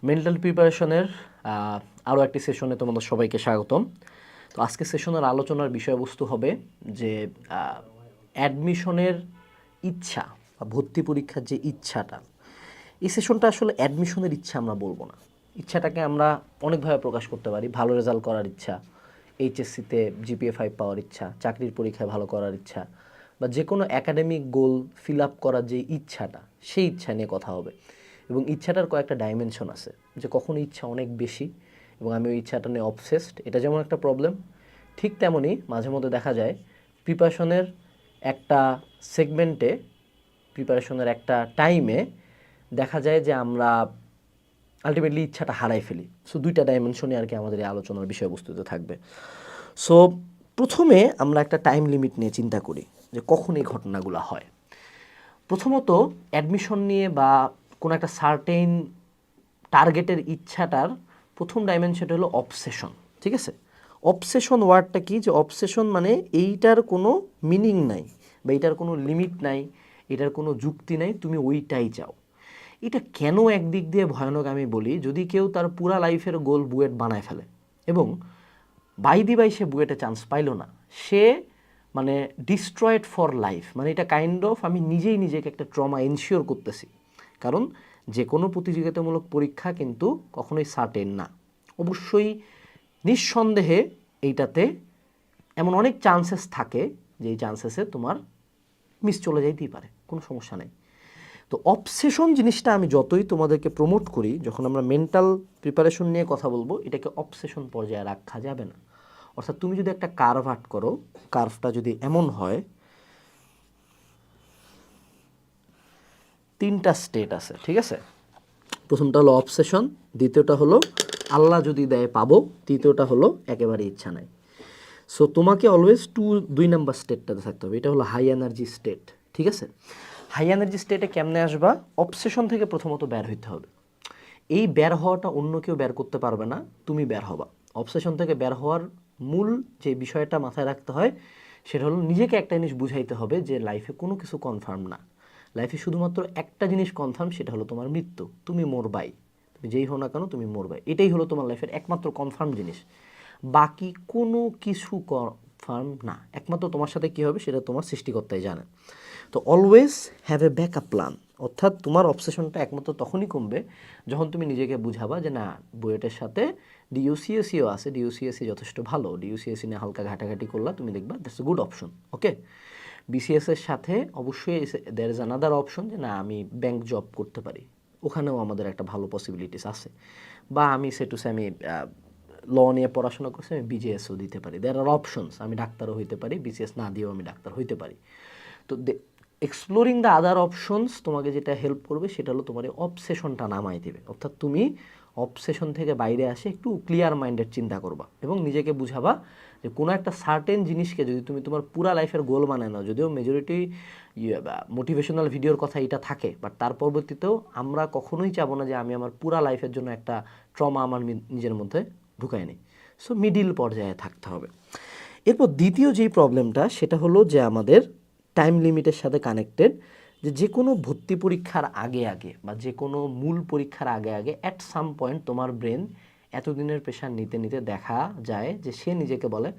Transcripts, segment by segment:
Mental প্রিপারেশনের আরও একটি সেশনে তোমাদের সবাইকে স্বাগতম। তো আজকে সেশনের আলোচনার বিষয়বস্তু হবে যে অ্যাডমিশনের ইচ্ছা বা ভর্তি পরীক্ষার যে ইচ্ছাটা, এই সেশনটা আসলে অ্যাডমিশনের ইচ্ছা আমরা বলবো না। ইচ্ছাটাকে আমরা অনেকভাবে প্রকাশ করতে পারি। ভালো রেজাল্ট করার ইচ্ছা, এইচএসসিতে জিপিএ 5 পাওয়ার ইচ্ছা, চাকরির পরীক্ষায় ভালো করার ইচ্ছা, বা যে কোনো অ্যাকাডেমিক গোল ফিল আপ করার যে ইচ্ছাটা, সেই ইচ্ছা নিয়ে কথা হবে। এবং ইচ্ছাটার কয়েকটা ডাইমেনশন আছে, যে কখন ইচ্ছা অনেক বেশি এবং আমি ওই ইচ্ছাটা নিয়ে অবসেসড, এটা যেমন একটা প্রবলেম, ঠিক তেমনই মাঝে মধ্যে দেখা যায় প্রিপারেশনের একটা সেগমেন্টে, প্রিপারেশনের একটা টাইমে দেখা যায় যে আমরা আলটিমেটলি ইচ্ছাটা হারাই ফেলি। সো দুইটা ডাইমেনশনে আর কি আমাদের এই আলোচনার বিষয়বস্তুতে থাকবে। সো প্রথমে আমরা একটা টাইম লিমিট নিয়ে চিন্তা করি যে কখন এই ঘটনাগুলো হয়। প্রথমত অ্যাডমিশন নিয়ে বা কোনো একটা সার্টেইন টার্গেটের ইচ্ছাটার প্রথম ডাইমেনশনটা হলো অবসেশন। ঠিক আছে, অবসেশন ওয়ার্ডটা কি? যে অবসেশন মানে এইটার কোনো মিনিং নাই বা এইটার কোনো লিমিট নাই, এটার কোনো যুক্তি নাই, তুমি ওইটাই চাও। এটা কেন একদিক দিয়ে ভয়ানক আমি বলি, যদি কেউ তার পুরা লাইফের গোল বুয়েট বানায় ফেলে এবং বাই সে বুয়েটে চান্স পাইল না, সে মানে ডিস্ট্রয়েড ফর লাইফ। মানে এটা কাইন্ড অফ আমি নিজেই নিজেকে একটা ট্রমা এনশিওর করতেছি। কারণ যে কোনো প্রতিযোগিতামূলক পরীক্ষা কিন্তু কখনোই সার্টেন না। অবশ্যই নিঃসন্দেহে এইটাতে এমন অনেক চান্সেস থাকে যে এই চান্সেসে তোমার মিস চলে যাইতেই পারে, কোনো সমস্যা নেই। তো অবসেশন জিনিসটা আমি যতই তোমাদেরকে প্রমোট করি, যখন আমরা মেন্টাল প্রিপারেশন নিয়ে কথা বলবো, এটাকে অবসেশন পর্যায়ে রাখা যাবে না। অর্থাৎ তুমি যদি একটা কার্ভ আর্ট করো, কার্ভটা যদি এমন হয়, তিনটা স্টেট আছে, ঠিক আছে? প্রথমটা হলো অবসেশন, দ্বিতীয়টা হলো আল্লাহ যদি দেয় পাবো, তৃতীয়টা হলো একেবারে ইচ্ছা নাই। সো তোমাকে অলওয়েজ দুই নাম্বার স্টেটটাতে থাকতে হবে। এটা হলো হাই এনার্জি স্টেট, ঠিক আছে? হাই এনার্জি স্টেটে কেমনে আসবা? অবসেশন থেকে প্রথমত বের হইতে হবে। এই বের হওয়াটা অন্য কেউ বের করতে পারবে না, তুমি বের হবা। অবসেশন থেকে বের হওয়ার মূল যে বিষয়টা মাথায় রাখতে হয়, সেটা হলো নিজেকে একটা জিনিস বুঝাইতে হবে যে লাইফে কোনো কিছু কনফার্ম না। লাইফে শুধুমাত্র একটা জিনিস কনফার্ম, সেটা হলো তোমার মৃত্যু। তুমি মরবাই, তুমি যেই হও না কেন তুমি মরবাই। এটাই হলো তোমার লাইফের একমাত্র কনফার্ম জিনিস। বাকি কোনো কিছু কনফার্ম না। একমাত্র তোমার সাথে কী হবে সেটা তোমার সৃষ্টিকর্তাই জানে। তো always have a backup plan. অর্থাৎ তোমার অবসেশনটা একমাত্র তখনই কমবে যখন তুমি নিজেকে বুঝাবা যে না, বুয়েটের সাথে ডিইউসিএসিও আছে, ডিইউসিএসি যথেষ্ট ভালো, ডিইউসিএসি নিয়ে হালকা ঘাটাঘাটি করলা, তুমি দেখবা that's a good option. Okay, BCS এর সাথে অবশ্যই দেয়ার ইজ আনাদার অপশন যে না, আমি ব্যাংক জব করতে পারি, ওখানেও আমাদের একটা ভালো পসিবিলিটিস আছে। বা আমি আমি ল নিয়ে পড়াশোনা করছি, আমি বিজেএসও দিতে পারি। দেয়ার আর অপশনস। আমি ডাক্তারও হইতে পারি, বিসিএস না দিয়েও আমি ডাক্তার হইতে পারি। তো এক্সপ্লোরিং দ্য আদার অপশনস তোমাকে যেটা হেল্প করবে সেটা হলো তোমার অবসেশনটা নামাই দেবে। অর্থাৎ তুমি অবসেশন থেকে বাইরে আসে একটু ক্লিয়ার মাইন্ডেড চিন্তা করবা এবং নিজেকে বুঝাবা যে কোনো একটা সার্টেন জিনিসকে যদি তুমি তোমার পুরা লাইফের গোল বানায় নাও, যদিও মেজরিটি মোটিভেশনাল ভিডিওর কথা এটা থাকে, বাট তার পরবর্তীতেও আমরা কখনোই চাবো না যে আমি আমার পুরা লাইফের জন্য একটা ট্রমা আমার নিজের মধ্যে ঢুকাই নিই। সো মিডিল পর্যায়ে থাকতে হবে। এরপর দ্বিতীয় যেই প্রবলেমটা, সেটা হলো যে আমাদের টাইম লিমিটের সাথে কানেক্টেড, যে কোনো ভর্তি পরীক্ষার আগে আগে বা যে কোনো মূল পরীক্ষার আগে আগে অ্যাট সাম পয়েন্ট তোমার ব্রেন এতদিনের প্রেশার নিতে নিতে দেখা যায় যে সে নিজেকে বলে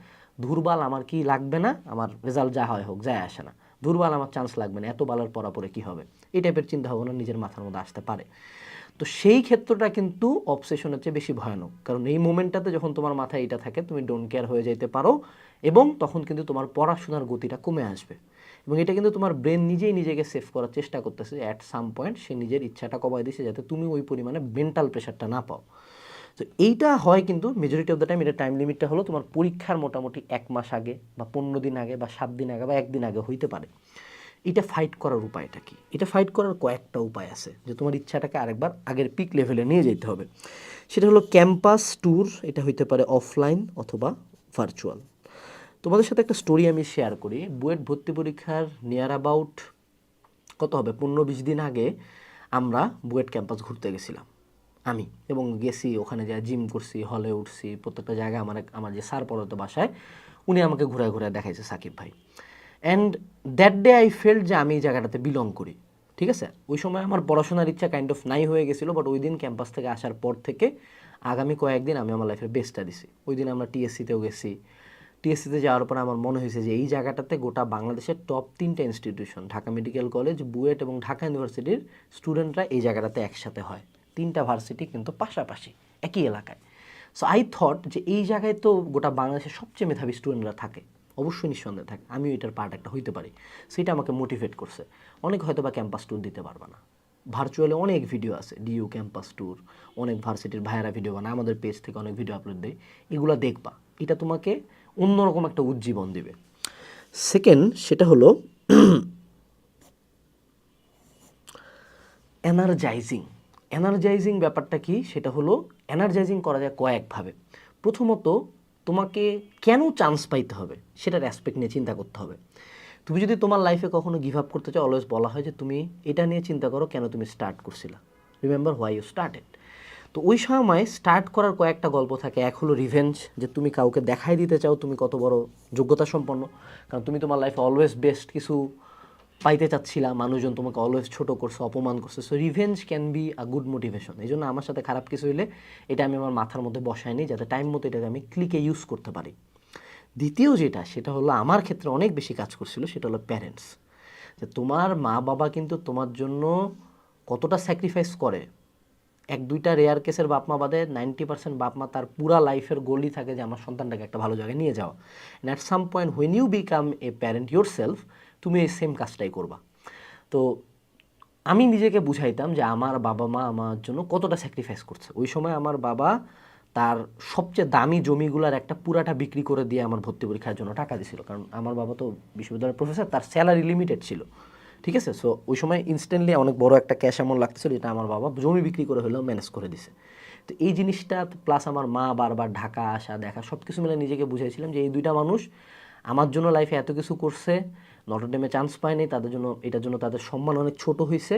দুর্বল, আমার কি লাগবে না, আমার রেজাল্ট যা হয় হোক, যায় আসে না, দুর্বল, আমার চান্স লাগবে না, এত বালার পড়া পরে কী হবে, এই টাইপের চিন্তা ভাবনা নিজের মাথার মধ্যে আসতে পারে। তো সেই ক্ষেত্রটা কিন্তু অবসেশনের চেয়ে বেশি ভয়ানক, কারণ এই মোমেন্টটাতে যখন তোমার মাথায় এটা থাকে, তুমি ডোন্ট কেয়ার হয়ে যেতে পারো এবং তখন কিন্তু তোমার পড়াশোনার গতিটা কমে আসবে। এবং এটা কিন্তু তোমার ব্রেন নিজেই নিজেকে সেভ করার চেষ্টা করতেছে, অ্যাট সাম পয়েন্ট সে নিজের ইচ্ছাটা কমায় দিচ্ছে যাতে তুমি ওই পরিমাণে মেন্টাল প্রেশারটা না পাও। তো এইটা হয় কিন্তু মেজরিটি অফ দ্য টাইম। এটা টাইম লিমিটটা হলো তোমার পরীক্ষার মোটামুটি 1 মাস আগে বা 15 দিন আগে বা 7 দিন আগে বা 1 দিন আগে হইতে পারে। এটা ফাইট করার উপায়টা কি? এটা ফাইট করার কয়েকটা উপায় আছে, যে তোমার ইচ্ছাটাকে আরেকবার আগের পিক লেভেলে নিয়ে যেতে হবে। সেটা হলো ক্যাম্পাস ট্যুর। এটা হইতে পারে অফলাইন অথবা ভার্চুয়াল। তোমাদের সাথে একটা স্টোরি আমি শেয়ার করি। বুয়েট ভর্তি পরীক্ষার নিয়ার অ্যাবাউট কত হবে 15-20 দিন আগে আমরা বুয়েট ক্যাম্পাস ঘুরতে গেছিলাম আমি, এবং গেছি ওখানে যা জিম করছি, হলে উঠছি, প্রত্যেকটা জায়গায় আমার যে স্যার পড়াতো বাসায়, উনি আমাকে ঘুরায় ঘুরায় দেখাইছে সাকিব ভাই। And that day I felt যে আমি এই জায়গাটাতে বিলং করি। ঠিক আছে? ওই সময় আমার পড়াশোনার ইচ্ছা কাইন্ড অফ নাই হয়ে গেছিলো, বাট ওই দিন ক্যাম্পাস থেকে আসার পর থেকে আগামী কয়েকদিন আমি আমার লাইফের বেস্টটা দিছি। ওই দিন আমরা টিএসসিতেও গেছি। টিএসসিতে যাওয়ার পর আমার মনে হয়েছে যে এই জায়গাটাতে গোটা বাংলাদেশের টপ 3টা institution, Dhaka medical college, BUET এবং ঢাকা ইউনিভার্সিটির স্টুডেন্টরা এই জায়গাটাতে একসাথে হয়। 3টা ভার্সিটি কিন্তু পাশাপাশি একই এলাকায়। সো আই থট যে এই জায়গায় তো গোটা বাংলাদেশের সবচেয়ে মেধাবী স্টুডেন্টরা থাকে, অবশ্যই নিঃসন্দেহে থাকে, আমিও এটার পার্ট একটা হইতে পারি। সেটা আমাকে মোটিভেট করছে। অনেক হয়তো বা ক্যাম্পাস ট্যুর দিতে পারবে না, ভার্চুয়ালি অনেক ভিডিও আছে, ডিইউ ক্যাম্পাস ট্যুর, অনেক ভার্সিটির ভাইয়েরা ভিডিও বানায়, আমাদের পেজ থেকে অনেক ভিডিও আপলোড দেয়, এগুলো দেখবা, এটা তোমাকে অন্যরকম একটা উজ্জীবন দিবে। সেকেন্ড, সেটা হলো এনার্জাইজিং ব্যাপারটা কি? সেটা হলো এনার্জাইজিং করা যায় কয়েকভাবে। প্রথমত, তোমাকে কেন চান্স পাইতে হবে সেটার অ্যাসপেক্ট নিয়ে চিন্তা করতে হবে। তুমি যদি তোমার লাইফে কখনো গিভ আপ করতে চাও, অলওয়েজ বলা হয় যে তুমি এটা নিয়ে চিন্তা করো কেন তুমি স্টার্ট করছিলা, রিমেম্বার হোয়াই ইউ স্টার্টেড। তো ওই সময় স্টার্ট করার কয়েকটা গল্প থাকে। এক হলো রিভেঞ্জ, যে তুমি কাউকে দেখাই দিতে চাও তুমি কত বড় যোগ্যতা সম্পন্ন, কারণ তুমি তোমার লাইফে অলওয়েজ বেস্ট কিছু পাইতে চাচ্ছিলা, মানুষজন তোমাকে অলওয়েজ ছোটো করছে, অপমান করছে। So revenge can be a good motivation. এই জন্য আমার সাথে খারাপ কিছু হইলে এটা আমি আমার মাথার মধ্যে বসাইনি, যাতে টাইম মতো এটাকে আমি ক্লিকে ইউজ করতে পারি। দ্বিতীয় যেটা, সেটা হলো আমার ক্ষেত্রে অনেক বেশি কাজ করছিল, সেটা হলো প্যারেন্টস। যে তোমার মা বাবা কিন্তু তোমার জন্য কতটা স্যাক্রিফাইস করে। 1-2টা রেয়ার কেসের বাপ মা বাদে 90% বাপ মা তার পুরা লাইফের গোলই থাকে যে আমার সন্তানটাকে একটা ভালো জায়গায় নিয়ে যাওয়া। And at some point when you become a parent yourself, তুমি এই সেম কাজটাই করবা। তো আমি নিজেকে বুঝাইতাম যে আমার বাবা মা আমার জন্য কতটা স্যাক্রিফাইস করছে। ওই সময় আমার বাবা তার সবচেয়ে দামি জমিগুলোর একটা পুরাটা বিক্রি করে দিয়ে আমার ভর্তি পরীক্ষার জন্য টাকা দিয়েছিল, কারণ আমার বাবা তো বিশ্ববিদ্যালয়ের প্রফেসর, তার স্যালারি লিমিটেড ছিল। ঠিক আছে? সো ওই সময় ইনস্ট্যান্টলি অনেক বড় একটা ক্যাশ অ্যামাউন্ট লাগতেছিল, যেটা আমার বাবা জমি বিক্রি করে হলেও ম্যানেজ করে দিছে। তো এই জিনিসটা প্লাস আমার মা বারবার ঢাকা আসা দেখা সব কিছু মিলে নিজেকে বুঝাইছিলাম যে এই দুইটা মানুষ আমার জন্য লাইফে এত কিছু করছে, নটরডেমে চান্স পায়নি, তাদের জন্য এটার জন্য তাদের সম্মান অনেক ছোট হয়েছে।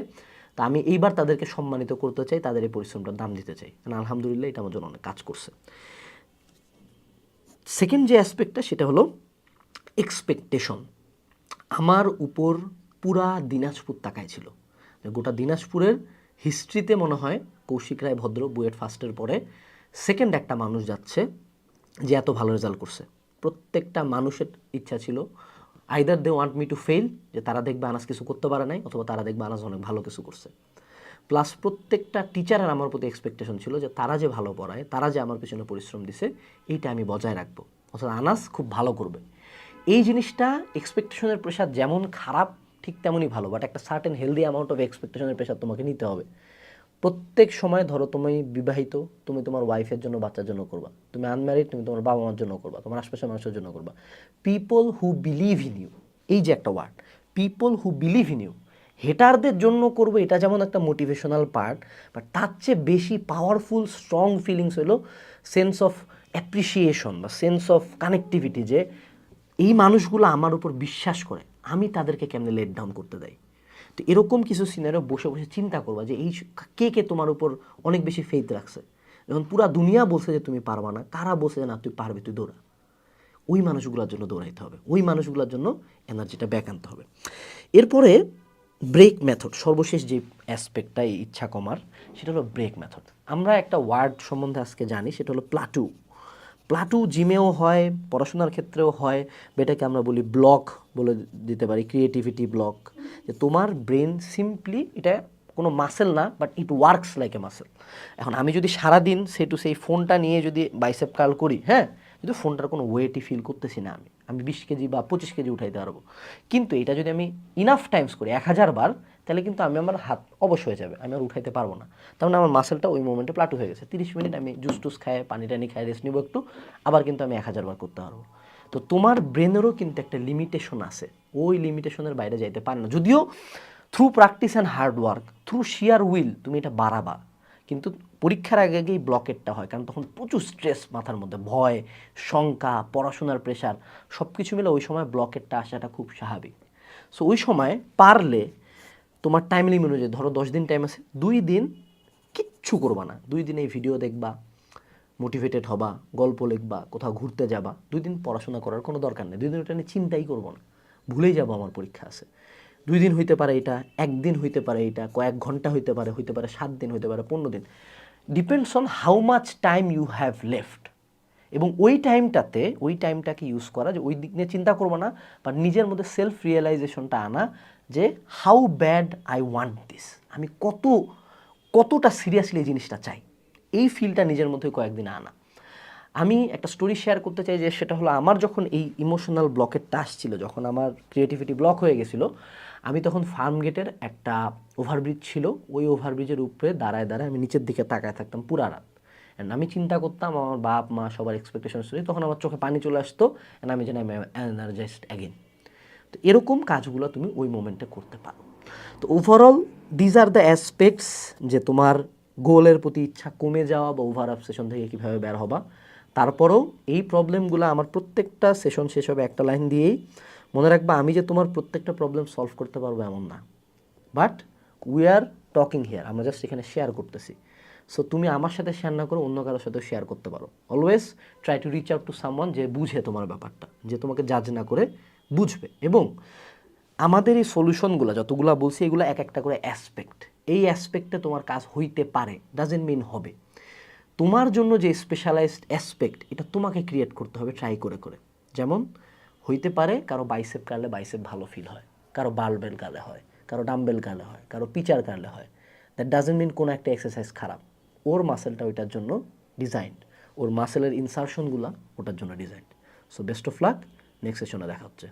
তা আমি এইবার তাদেরকে সম্মানিত করতে চাই, তাদের এই পরিশ্রমটার দাম দিতে চাই। আলহামদুলিল্লাহ এটা আমার জন্য অনেক কাজ করছে। সেকেন্ড যে অ্যাসপেক্টটা, সেটা হলো এক্সপেকটেশন। আমার উপর পুরা দিনাজপুর তাকায় ছিল। গোটা দিনাজপুরের হিস্ট্রিতে মনে হয় কৌশিক রায় ভদ্র বুয়েট ফার্স্টের পরে সেকেন্ড একটা মানুষ যাচ্ছে যে এত ভালো রেজাল্ট করছে। প্রত্যেকটা মানুষের ইচ্ছা ছিল either they want me to fail, যে তারা দেখবে আনাস কিছু করতে পারে নাই, অথবা তারা দেখবে আনাস অনেক ভালো কিছু করছে। প্লাস প্রত্যেকটা টিচারের আমার প্রতি এক্সপেকটেশন ছিল যে তারা যে ভালো পড়ায়, তারা যে আমার পেছনে পরিশ্রম দিছে, এইটা আমি বজায় রাখবো, অর্থাৎ আনাস খুব ভালো করবে। এই জিনিসটা, এক্সপেকটেশনের প্রেশার যেমন খারাপ ঠিক তেমনই ভালো, বাট একটা সার্টেন হেলদি অ্যামাউন্ট অফ এক্সপেকটেশনের প্রেশার তোমাকে নিতে হবে। প্রত্যেক সময় ধরো তুমি বিবাহিত, তুমি তোমার ওয়াইফের জন্য বাচ্চার জন্য করবা, তুমি আনম্যারিড, তুমি তোমার বাবা মার জন্য করবা, তোমার আশপাশের মানুষের জন্য করবা। People who believe in you, এই যে একটা word, people who believe in you, হেটারদের জন্য করবো, এটা যেমন একটা মোটিভেশনাল পার্ট, বাট তার চেয়ে বেশি পাওয়ারফুল স্ট্রং ফিলিংস হলো সেন্স অফ অ্যাপ্রিসিয়েশন বা সেন্স অফ কানেক্টিভিটি, যে এই মানুষগুলো আমার উপর বিশ্বাস করে, আমি তাদেরকে কেমনে লেট ডাউন করতে দেয়। তো এরকম কিছু সিনারিও বসে বসে চিন্তা করবা যে এই কে কে তোমার উপর অনেক বেশি ফেইথ রাখছে। যখন পুরা দুনিয়া বলছে যে তুমি পারবা না, কারা বলছে যে না তুই পারবি, তুই দৌড়া। ওই মানুষগুলোর জন্য দৌড়াইতে হবে, ওই মানুষগুলোর জন্য এনার্জিটা ব্যাক আনতে হবে। এরপরে ব্রেক মেথড, সর্বশেষ যে অ্যাসপেক্টটা এই ইচ্ছা কমার, সেটা হলো ব্রেক মেথড। আমরা একটা ওয়ার্ড সম্বন্ধে আজকে জানি, সেটা হলো প্লাটু। প্লাটু জিমেও হয়, পড়াশোনার ক্ষেত্রেও হয়, এটাকে আমরা বলি ব্লক বলে দিতে পারি, ক্রিয়েটিভিটি ব্লক। যে তোমার ব্রেন সিম্পলি, এটা কোনো মাসেল না, but it works like a muscle. এখন আমি যদি সারাদিন সেই ফোনটা নিয়ে যদি বাইসেপ কার্ল করি, হ্যাঁ, কিন্তু ফোনটার কোনো ওয়েটই ফিল করতেছি না, আমি 20 কেজি বা 25 কেজি উঠাইতে পারবো। কিন্তু এটা যদি আমি ইনাফ টাইমস করি 1000 বার, তাহলে কিন্তু আমার হাত অবশ হয়ে যাবে, আমি আর উঠাইতে পারবো না। তার মানে আমার মাসেলটা ওই মোমেন্টে প্লাটু হয়ে গেছে। 30 মিনিট আমি জুস টুস খায়, পানি টানি খায়, রেস্ট নিব একটু, আবার কিন্তু আমি 1000 বার করতে পারবো। তো তোমার ব্রেনেরও কিন্তু একটা লিমিটেশন আছে, ওই লিমিটেশনের বাইরে যাইতে পারে না। যদিও through practice and hard work, through shear will তুমি এটা বাড়াবা, কিন্তু পরীক্ষার আগে আগেই ব্লকেটটা হয়, কারণ তখন প্রচুর স্ট্রেস মাথার মধ্যে, ভয়, শঙ্কা, পড়াশোনার প্রেশার, সব কিছু মিলে ওই সময় ব্লকেটটা আসাটা খুব স্বাভাবিক। সো ওই সময় পারলে তোমার টাইম লিমিট অনুযায়ী, ধরো 10 দিন টাইম আছে, 2 দিন কিচ্ছু করবা না, 2 দিন এই ভিডিও দেখবা, মোটিভেটেড হবা, গল্প লিখবা, কোথাও ঘুরতে যাবা। 2 দিন পড়াশোনা করার কোনো দরকার নেই, 2 দিন ওটা নিয়ে চিন্তাই করবো না, ভুলেই যাবো আমার পরীক্ষা আছে। 2 দিন হইতে পারে এটা, 1 দিন হইতে পারে এটা, কয়েক ঘন্টা হইতে পারে 7 দিন হইতে পারে 15 দিন, depends on how much time you have left. এবং ওই টাইমটাকে ইউজ করা, যে ওই দিক নিয়ে চিন্তা করবো না, বাট নিজের মধ্যে সেলফ রিয়েলাইজেশনটা আনা যে how bad I want this, আমি কতটা সিরিয়াসলি এই জিনিসটা চাই, এই ফিলটা নিজের মধ্যে কয়েকদিন আনা। আমি একটা স্টোরি শেয়ার করতে চাই, যে সেটা হলো আমার যখন এই ইমোশনাল ব্লকেটটা আসছিল, যখন আমার ক্রিয়েটিভিটি ব্লক হয়ে গেছিলো, আমি তখন ফার্ম গেটের একটা ওভারব্রিজ ছিল, ওই ওভারব্রিজের উপরে দাঁড়ায় আমি নিচের দিকে তাকায় থাকতাম পুরা রাত। অ্যান্ড আমি চিন্তা করতাম আমার বাপ মা সবার এক্সপেকটেশন ছিল, তখন আমার চোখে পানি চলে আসতো, অ্যান্ড আমি যেন এনার্জাইজড অ্যাগেন। তো এরকম কাজগুলো তুমি ওই মোমেন্টে করতে পারো। তো overall these are the aspects, যে তোমার গোলের প্রতি ইচ্ছা কমে যাওয়া বা ওভার অবসেশন থেকে কীভাবে বের হবা। তারপরেও এই প্রবলেমগুলো আমার প্রত্যেকটা সেশন শেষ হবে একটা লাইন দিয়েই, মনে রাখবা আমি যে তোমার প্রত্যেকটা প্রবলেম সলভ করতে পারবো এমন না, but we are talking here, আমরা জাস্ট এখানে শেয়ার করতেছি। সো তুমি আমার সাথে শেয়ার না করে অন্য কারোর সাথেও শেয়ার করতে পারো। Always try to reach out to someone যে বুঝে তোমার ব্যাপারটা, যে তোমাকে জাজ না করে বুঝবে। এবং আমাদের এই সলিউশনগুলো যতগুলো বলছি, এগুলো এক একটা করে অ্যাসপেক্ট, এই অ্যাসপেক্টে তোমার কাজ হইতে পারে, ডাজেন্ট মিন হবে। তোমার জন্য যে স্পেশালাইজড অ্যাসপেক্ট, এটা তোমাকে ক্রিয়েট করতে হবে ট্রাই করে করে। যেমন হইতে পারে কারো বাইসেপ কারলে বাইসেপ ভালো ফিল হয়, কারো বারবেল কারলে হয়, কারো ডাম্বেল কারলে হয়, কারো পিচার কারলে হয়। দ্যাট ডাজেন্ট মিন কোনো একটা এক্সারসাইজ খারাপ, ওর মাসেলটা ওইটার জন্য ডিজাইনড, ওর মাসেলের ইনসারশনগুলো ওটার জন্য designed. So best of luck, next সেশনে দেখা হচ্ছে।